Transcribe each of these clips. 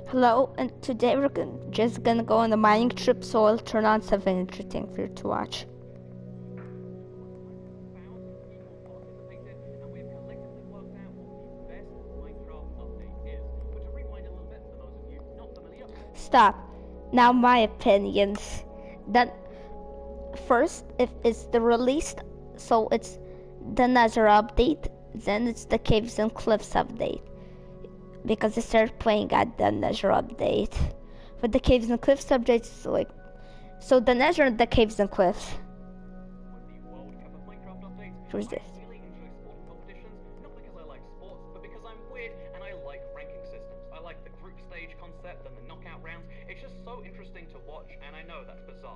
Hello, and today we're just gonna go on a mining trip, so I'll turn on something interesting for you to watch. Stop. Now my opinions. That first, if it's the released, so it's the Nether update, then it's the Caves and Cliffs update. Because I started playing at the Nether update. For the Caves and Cliffs updates, so the Nether and the Caves and Cliffs. Who's this?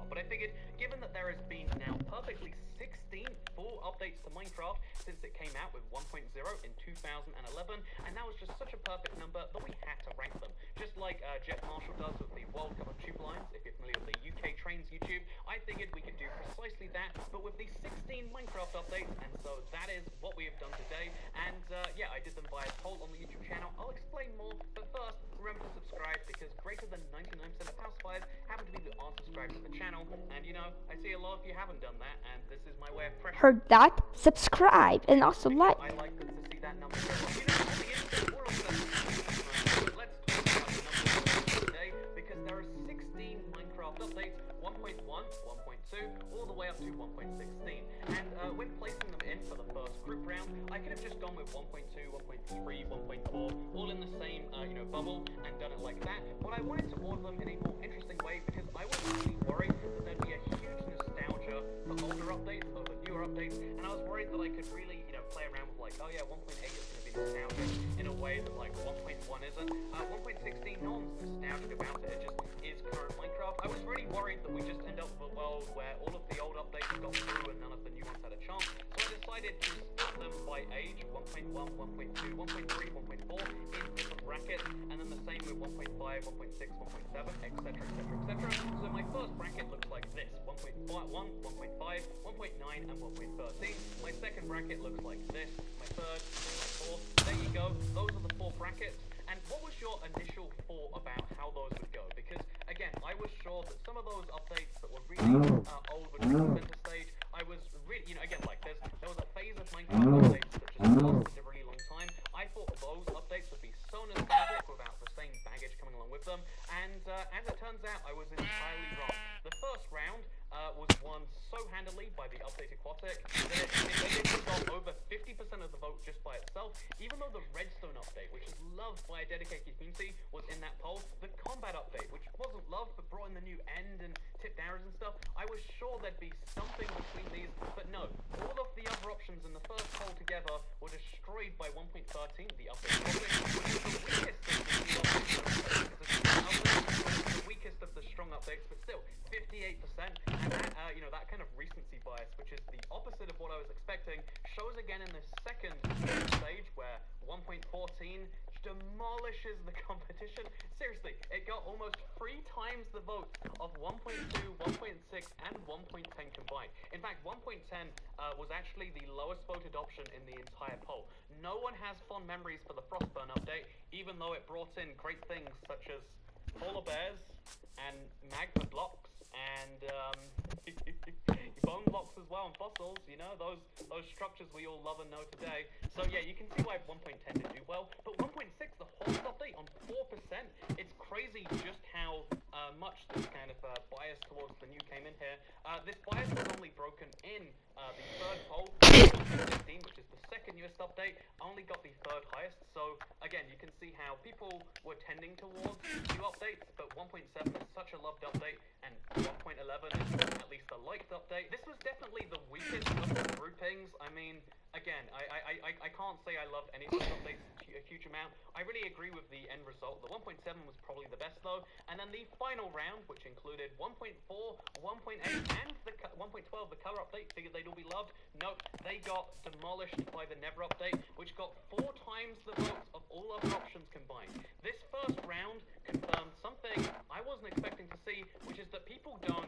But I figured, given that there has been now perfectly 16 full updates to Minecraft since it came out with 1.0 in 2011, and that was just such a perfect number that we had to rank them. Just like Jeff Marshall does with the World Cup of Tube Lines, if you're familiar with the UK Trains YouTube, I figured we could do precisely that, but with the 16 Minecraft updates, and so that is what we have done today. And yeah, I did them via poll on the YouTube channel. I'll explain more, but first, remember to subscribe, because greater than 99% of house buyers happen to be the unsubscribed to the channel, and you know, I see a lot of you haven't done that, and this is my way of pressure. Heard that? Subscribe and also like. I like to see that number go up. You know, on the internet, we're obsessed with let's talk about the numbers today, because there are 16 Minecraft updates, 1.1, 1.2, all the way up to 1.16, and when placing them in for the first group round, I could have just gone with 1.2, 1.3, 1.4, all in the same, bubble, and done it like that, but I wanted to order them in a more interesting way, because I was really worried that there'd be a huge nostalgia for older updates over newer updates, and I was worried that I could really, play around with like, oh yeah, 1.8 is going to be nostalgic in a way that like 1.1 isn't. 1.16, no one's nostalgic about it, it just is current Minecraft. I was really worried that we just end up with a world where all of the old updates got through and none of the new ones had a chance, so I decided to split them by age, 1.1, 1.2, 1.3, 1.4 in different brackets, and then the same with 1.5, 1.6, 1.7, etc, etc, etc. So my first bracket looks like this: 1.1, 1.5, 1.9, and 1.13. My second bracket looks like this: my third, and my fourth. There you go, those are the 4 brackets. And what was your initial thought about how those would go? Because again, I was sure that some of those updates that were really old would be center stage. I was really, again, like there was a phase of Minecraft updates that just lasted a really long time. I thought those updates would be so nostalgic without the same baggage coming along with them, and as it turns out, I was entirely wrong. The first round was won so handily by the update Aquatic that it got over 50% of the vote just by itself, even though the Redstone update, which is loved by a dedicated community, was in that poll. The Combat update, which wasn't loved but brought in the new end and tipped arrows and stuff, I was sure there'd be something between these, but no. All of the other options in the first poll together were destroyed by 1.13, the update Aquatic, which is the weakest of the strong updates, but still 58%, and that, that kind of recency bias, which is the opposite of what I was expecting, shows again in the second stage, where 1.14 demolishes the competition. Seriously, it got almost 3 times the votes of 1.2, 1.6, and 1.10 combined. In fact, 1.10 was actually the lowest voted option in the entire poll. No one has fond memories for the Frostburn update, even though it brought in great things such as polar bears and magma blocks and bone blocks as well, and fossils, those structures we all love and know today. So yeah, you can see why 1.10 did do well, but 1.6, the horse update on 4%, it's crazy just how much this kind of bias towards the new came in here. This bias was only broken in the third poll, 1.15, which is the second newest update, only got the third highest. So again, you can see how people were tending towards new updates, but 1.7 is such a loved update, and 1.11 is at least a liked update. This was definitely the weakest of the groupings. I mean, again, I can't say I loved any of those updates a huge amount. I really agree with the end result. The 1.7 was probably the best though, and then the final round, which included 1.4, 1.8, and the 1.12, the color update, figured they'd all be loved. Nope, they got demolished by the Nether update, which got 4 times the votes of all other options combined. This first round confirmed something I wasn't expecting to see, which is that people don't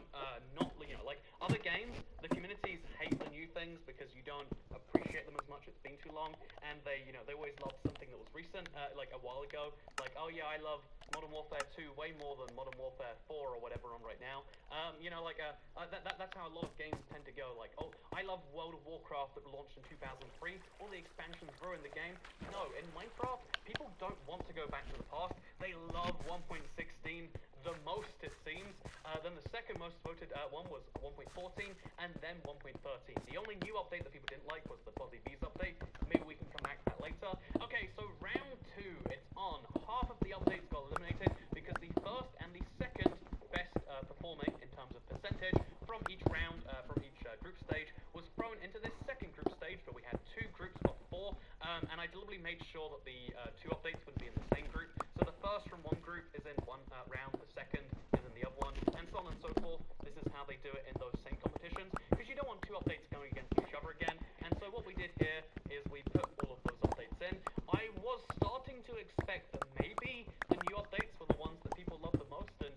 like other games, the communities hate the new things because you don't appreciate them as much. It's been too long, and they always love something that was recent, like a while ago. Like, oh yeah, I love Modern Warfare 2 way more than Modern Warfare 4 or whatever on right now. That's how a lot of games tend to go. Like, oh, I love World of Warcraft that launched in 2003. All the expansions ruined the game. No, in Minecraft, people don't want to go back to the past. They love 1.16 the most, it seems. Then the second most voted one was 1.14, and then 1.13. The only new update that people didn't like was the Fuzzy Bees update. Maybe we can come back to that later. Okay, so round 2, it's on. Half of the updates got eliminated because the first and the second best performing in terms of percentage from each round, from each group stage, was thrown into this second group stage where we had 2 groups of 4, and I deliberately made sure that the 2 updates would be in the same group. So the first from one group is in one round, the second is in the other one, and so on and so forth. This is how they do it in those same competitions, because you don't want 2 updates going against each other again. And so what we did here is we put all of those updates in. I was starting to expect that maybe the new updates were the ones that people love the most, and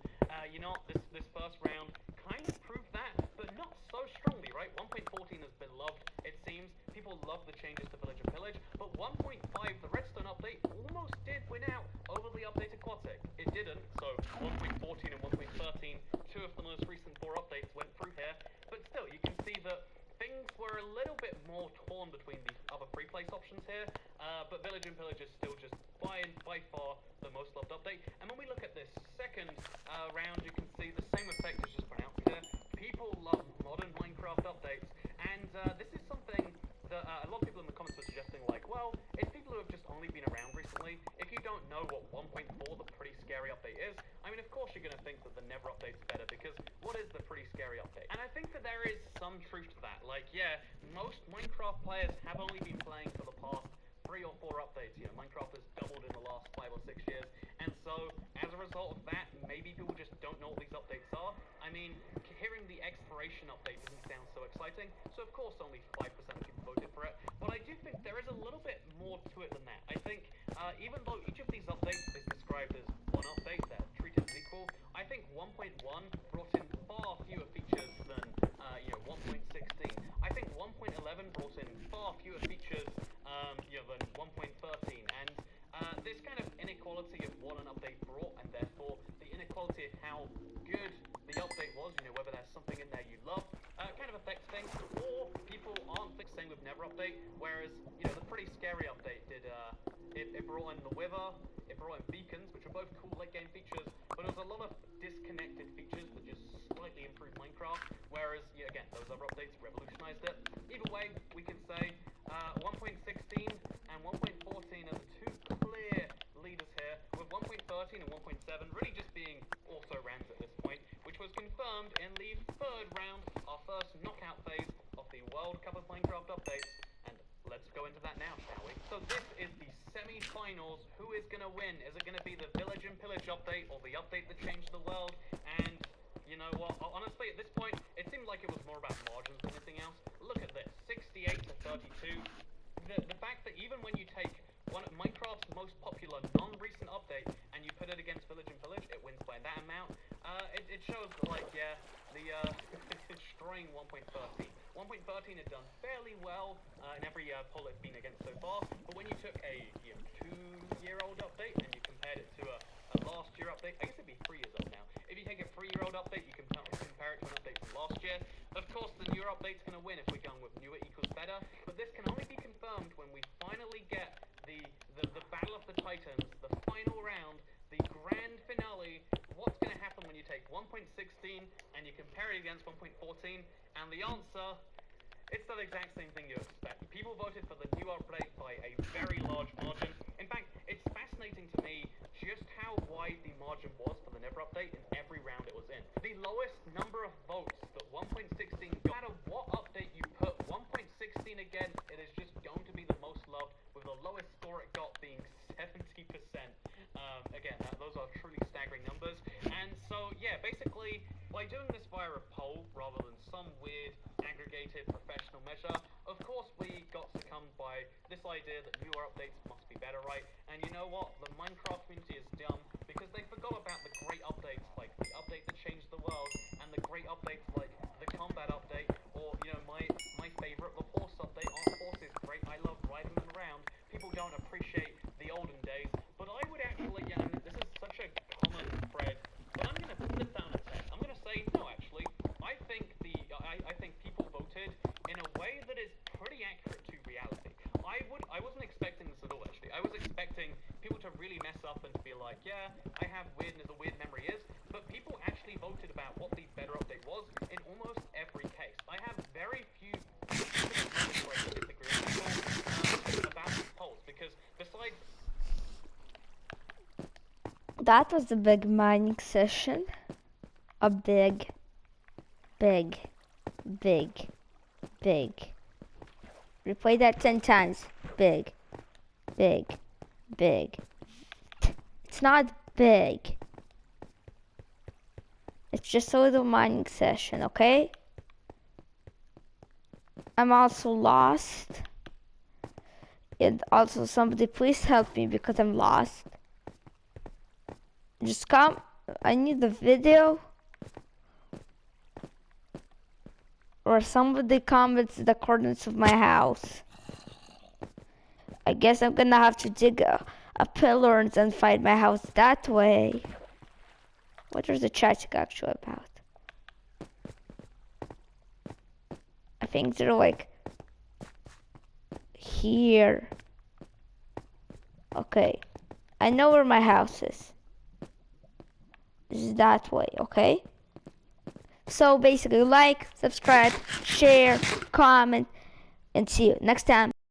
you know, this first round kind of proved that, but not so strongly, right? 1.14 has been loved, it seems. People love the changes to Village and Pillage, but 1.5, the Redstone update, almost did win out over the update Aquatic. It didn't, so 1.14 and 1.13, 2 of the most recent 4 updates went through here, but still, you can see that things were a little bit more torn between the other free place options here, but Village and Pillage is still just by far the most loved update. And when we look at this second round, you can see the same effect is just pronounced here. People love modern Minecraft updates, and this is something that a lot of people in the comments were suggesting, like, well, it's people who have just only been around recently. If you don't know what 1.4, the Pretty Scary update is, I mean, of course you're going to think that the Never update's better, because what is the Pretty Scary update? And I think that there is some truth to that. Like, yeah, most Minecraft players have only been playing for the past 3 or 4 updates. You know, Minecraft has doubled in the last 5 or 6 years, and so as a result of that, maybe people just don't know what these updates are. I mean, hearing the Exploration update doesn't sound so exciting, so of course only 5% of people voted for it, but I do think there is a little bit more to it than that. I think even though each of these updates is described as one update, they're treated as equal, I think 1.1 brought in far fewer features than 1.16. I think 1.11 brought in far fewer features than 1.13, and this kind of inequality of what an update brought, and therefore the inequality of how good the update was, whether there's something in there you love, kind of affects things, or people aren't the same with Never update, whereas, the Pretty Scary update did, it brought in the Wither, it brought in Beacons, which are both cool late game features, but there was a lot of disconnected features that just slightly improved Minecraft, whereas, again, those other updates revolutionized it. Either way, we can say 1.16 and 1.14 are the 2 clear leaders here, with 1.13 and 1.7 really just being also-rans at this point, which was confirmed in the 3rd round, our first knockout phase of the World Cup of Minecraft updates, and let's go into that now, shall we? So this is the semi-finals. Who is going to win? Is it going to be the Village and Pillage update, or the update that changed the world? And you know what, honestly, at this point, it seemed like it was more about margins than anything else. Look at this, 68 to 32. The fact that even when you take one of Minecraft's most popular non-recent update and you put it against Village and Pillage, it wins by that amount. It shows that, like, yeah, the destroying 1.13. 1.13 had done fairly well in every poll it's been against so far, but when you took a 2-year-old update and you compared it to a last year update, I guess it'd be 3 years old now. If you take a 3-year-old update, you can compare it to an update from last year. Of course, the newer update's going to win if we're going with newer equals better, but this can only be confirmed when we finally get the Battle of the Titans, the final round, the grand finale. What's going to happen when you take 1.16 and you compare it against 1.14? And the answer, it's the exact same thing you expect. People voted for the new update by a very large margin. In fact, it's fascinating to me just how wide the margin was for the Never update in every round it was in. The lowest number of votes that 1.16 got, no matter what update you put 1.16 against, it is just going to be the most loved, with the lowest score it got being 70%. Again, those are truly staggering numbers. And so, yeah, basically, by doing this via a poll rather than some weird aggregated professional measure, of course we got succumbed by this idea that newer updates must be better, right? And you know what? The Minecraft community is dumb because they forgot about the great updates, like the update that changed the world, and the great updates like the combat update, or, my favorite, the horse update. Our horse is great. I love riding them around. People don't appreciate the olden days, but I would actually, this is such a like, yeah, I have weird as a weird memory is, but people actually voted about what the better update was in almost every case. I have very few moments where I disagree with people about these polls, because besides... That was a big mining session. A big. Replay that 10 times. Big. It's not big. It's just a little mining session, okay? I'm also lost. And also somebody please help me because I'm lost. Just come. I need the video. Or somebody comments the coordinates of my house. I guess I'm gonna have to dig a pillar and then find my house that way. What is the chat actually about? I think they're like here. Okay. I know where my house is. It's that way, okay? So basically like, subscribe, share, comment, and see you next time.